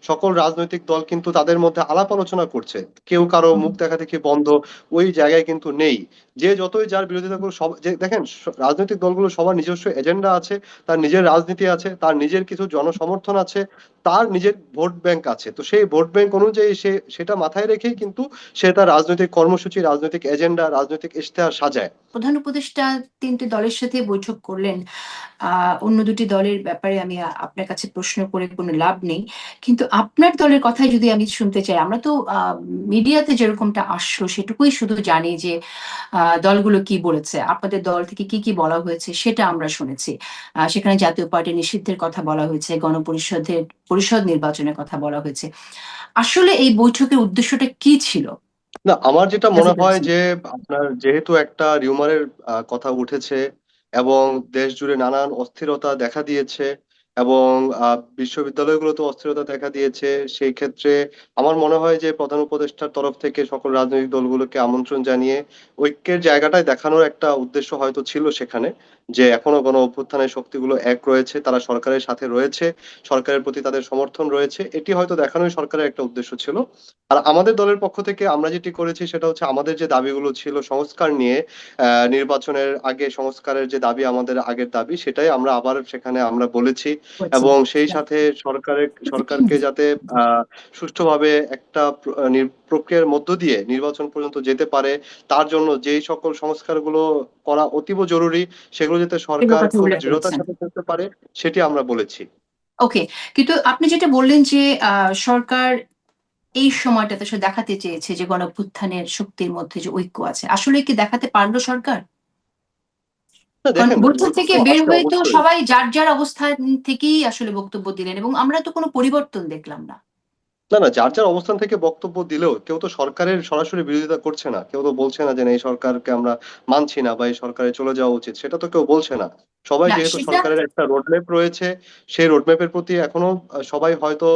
সকল রাজনৈতিক দল কিন্তু তাদের মধ্যে আলাপ আলোচনা করছে। কেউ কারো হুম, মুখ দেখাদেখি বন্ধ ওই জায়গায় কিন্তু নেই। যে যতই যার বিরোধিতা করুক যে দেখেন রাজনৈতিক দলগুলো সবার নিজস্ব এজেন্ডা আছে, তার নিজের রাজনীতি আছে, তার নিজের কিছু জনসমর্থন আছে, তার নিজের ভোট ব্যাংক আছে। তো সেই ভোট ব্যাংক অনুযায়ী সেটা মাথায় রেখেই কিন্তু সে তার রাজনৈতিক কর্মসূচি, রাজনৈতিক এজেন্ডা, রাজনৈতিক ইশতেহার সাজায়। প্রধান উপদেষ্টা তিনটি দলের সাথে বৈঠক করলেন। অন্য দুটি দলের ব্যাপারে আমি আপনার কাছে প্রশ্ন করে কোনো লাভ নেই। কিন্তু আপনার দলের কথাই যদি আমি শুনতে চাই, আমরা তো মিডিয়াতে যেরকমটা আসলো সেটুকুই শুধু জানি যে দলগুলো কি বলেছে। আপনাদের দল থেকে কি, কি বলা হয়েছে সেটা আমরা শুনেছি। সেখানে জাতীয় পার্টি নিষিদ্ধের কথা বলা হয়েছে, পরিষদ নির্বাচনের কথা বলা হয়েছে। আসলে এই বৈঠকের উদ্দেশ্যটা কি ছিল? না, আমার যেটা জানতে মনে হয় পেরেছেন? যে আপনার যেহেতু একটা রিউমারের কথা উঠেছে এবং দেশ জুড়ে নানান অস্থিরতা দেখা দিয়েছে এবং বিশ্ববিদ্যালয়গুলোতে অস্থিরতা দেখা দিয়েছে, সেই ক্ষেত্রে আমার মনে হয় যে প্রধান উপদেষ্টার তরফ থেকে সকল রাজনৈতিক দলগুলোকে আমন্ত্রণ জানিয়ে ঐক্যের জায়গাটায় দেখানোর একটা উদ্দেশ্য হয়তো ছিল সেখানে, যে এখনো গণ অভ্যুত্থানের শক্তিগুলো এক রয়েছে, তারা সরকারের সাথে রয়েছে, সরকারের প্রতি তাদের সমর্থন রয়েছে, এটি হয়তো দেখানোই সরকারের একটা উদ্দেশ্য ছিল। আর আমাদের দলের পক্ষ থেকে আমরা যেটি করেছি সেটা হচ্ছে আমাদের যে দাবিগুলো ছিল সংস্কার নিয়ে, নির্বাচনের আগে সংস্কারের যে দাবি, আমাদের আগের দাবি, সেটাই আমরা আবার সেখানে আমরা বলেছি বলছি। এবং সেই সাথে সরকারকে যাতে সুষ্ঠুভাবে একটা প্রক্রিয়ার মধ্য দিয়ে নির্বাচন পর্যন্ত যেতে পারে, তার জন্য যেই সকল সংস্কারগুলো করা অতীব জরুরি সেগুলো যাতে এগুলোর সরকার কথা খুব উল্লেখ দৃঢ়তার করেছেন। সাথে করতে পারে, সেটি আমরা বলেছি। ওকে। কিন্তু আপনি যেটা বললেন যে সরকার এই সময়টাতে আসলে দেখাতে চেয়েছে যে গণঅভ্যুত্থানের শক্তির মধ্যে যে ঐক্য আছে। আসলে কি দেখাতে পারল সরকার? না কারণ দেখেন, বৈঠক ঐক্য থেকে বের আছে হয়ে তো অবশ্যই। সবাই যার, যার অবস্থান থেকেই আসলে বক্তব্য দিলেন এবং আমরা তো কোনো পরিবর্তন দেখলাম না। না, না, যার যার অবস্থান থেকে বক্তব্য দিলেও কেউ তো সরকারের সরাসরি বিরোধিতা করছে না, কেউ তো বলছে না যে না, এই সরকারকে আমরা মানছি না বা এই সরকারে চলে যাওয়া উচিত, সেটা তো কেউ বলছে না। সবাই না যেহেতু সেটা সরকারের একটা রোডম্যাপ রয়েছে, সেই রোডম্যাপের প্রতি এখনো সবাই হয়তো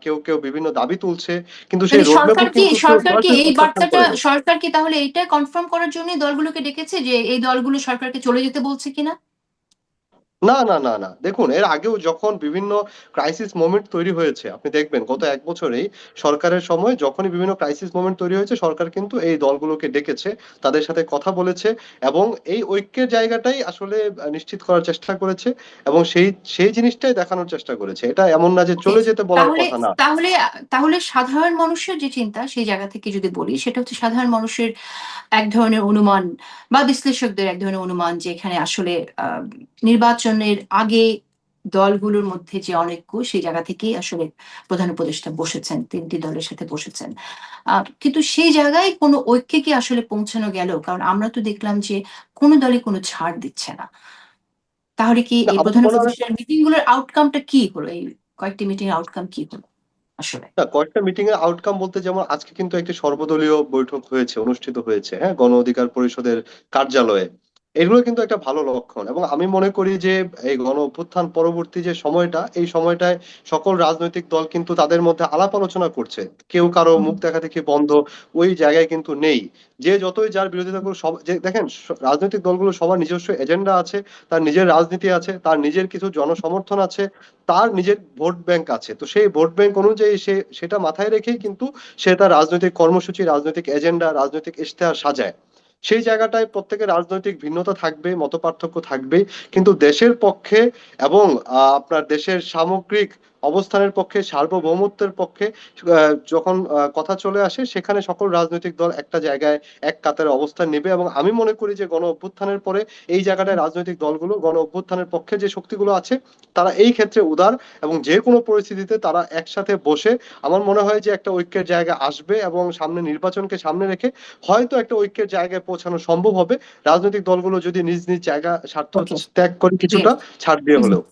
কেউ কেউ বিভিন্ন দাবি তুলছে, কিন্তু সেই তাহলে রোডম্যাপও কিন্তু কেউ সরকার কি সরাসরি এই প্রত্যাখ্যান বার্তাটা করেনি। সরকার কি তাহলে এইটা কনফার্ম করার জন্যই দলগুলোকে ডেকেছে যে এই দলগুলো সরকারকে চলে যেতে বলছে কিনা? না, না, না, না। দেখুন, এর আগেও যখন বিভিন্ন ক্রাইসিস মোমেন্ট তৈরি হয়েছে, আপনি দেখবেন গত ১ বছরেই সরকারের সময় যখনই বিভিন্ন ক্রাইসিস মোমেন্ট তৈরি হয়েছে, সরকার কিন্তু এই দলগুলোকে ডেকেছে, তাদের সাথে কথা বলেছে এবং এই ঐক্যের জায়গাটাই আসলে নিশ্চিত করার চেষ্টা করেছে এবং সেই জিনিসটাই দেখানোর চেষ্টা করেছে। এটা এমন না যে ওকে। চলে যেতে বলার তাহলে কথা না। তাহলে তাহলে সাধারণ মানুষের যে চিন্তা সেই জায়গা থেকে যদি বলি সেটা হচ্ছে সাধারণ মানুষের এক ধরনের অনুমান বা বিশ্লেষকদের এক ধরনের অনুমান যে এখানে আসলে নির্বাচনের আগে দলগুলোর মধ্যে যে অনৈক্য সেই জায়গা থেকেই আসলে প্রধান উপদেষ্টা বসেছেন, তিনটি দলের সাথে বসেছেন। কিন্তু সেই জায়গায় কোনো ঐক্যে কি আসলে পৌঁছানো গেল? কারণ আমরা তো দেখলাম যে কোনো দলই কোনো ছাড় দিচ্ছে না। তাহলে কি না, এই আমার প্রধান মনে হয় উপদেষ্টার মিটিং গুলোর আউটকামটা কি হলো? এই কয়েকটি মিটিং এর আউটকাম কি হলো আসলে? না, কয়েকটা মিটিং এর আউটকাম বলতে যেমন আজকে কিন্তু একটি সর্বদলীয় বৈঠক হয়েছে, অনুষ্ঠিত হয়েছে, হ্যাঁ? গণ অধিকার পরিষদের কার্যালয়ে। এগুলো কিন্তু একটা ভালো লক্ষণ এবং আমি মনে করি যে এই গণ অভ্যুত্থান পরবর্তী যে সময়টা, এই সময়টায় সকল রাজনৈতিক দল কিন্তু তাদের মধ্যে আলাপ আলোচনা করছে। কেউ কারো হুম, মুখ দেখাদেখি বন্ধ ওই জায়গায় কিন্তু নেই। যে যতই যার বিরোধিতা করুক যে দেখেন রাজনৈতিক দলগুলো সবার নিজস্ব এজেন্ডা আছে, তার নিজের রাজনীতি আছে, তার নিজের কিছু জনসমর্থন আছে, তার নিজের ভোট ব্যাংক আছে। তো সেই ভোট ব্যাংক অনুযায়ী সেটা মাথায় রেখেই কিন্তু সে তার রাজনৈতিক কর্মসূচি, রাজনৈতিক এজেন্ডা, রাজনৈতিক ইশতেহার সাজায়। সেই জায়গাটায় প্রত্যেকের রাজনৈতিক ভিন্নতা থাকবে, মতপার্থক্য থাকবে। কিন্তু দেশের পক্ষে এবং আপনার দেশের সামগ্রিক অবস্থানের পক্ষে, সার্বভৌমত্বের পক্ষে যখন কথা চলে আসে, সেখানে সকল রাজনৈতিক দল একটা জায়গায় এক কাতারে অবস্থান নেবে এবং আমি মনে করি যে গণ অভ্যুত্থানের পরে এই জায়গাটায় রাজনৈতিক দলগুলো গণ অভ্যুত্থানের পক্ষে যে শক্তিগুলো আছে, তারা এই ক্ষেত্রে উদার এবং যে কোনো পরিস্থিতিতে তারা একসাথে বসে আমার মনে হয় যে একটা ঐক্যের জায়গা আসবে এবং সামনে নির্বাচনকে সামনে রেখে হয়তো একটা ঐক্যের জায়গায় পৌঁছানো সম্ভব হবে, রাজনৈতিক দলগুলো যদি নিজ নিজ জায়গা স্বার্থ ওকে। ত্যাগ করে কিছুটা ছাড় দিয়ে হলেও।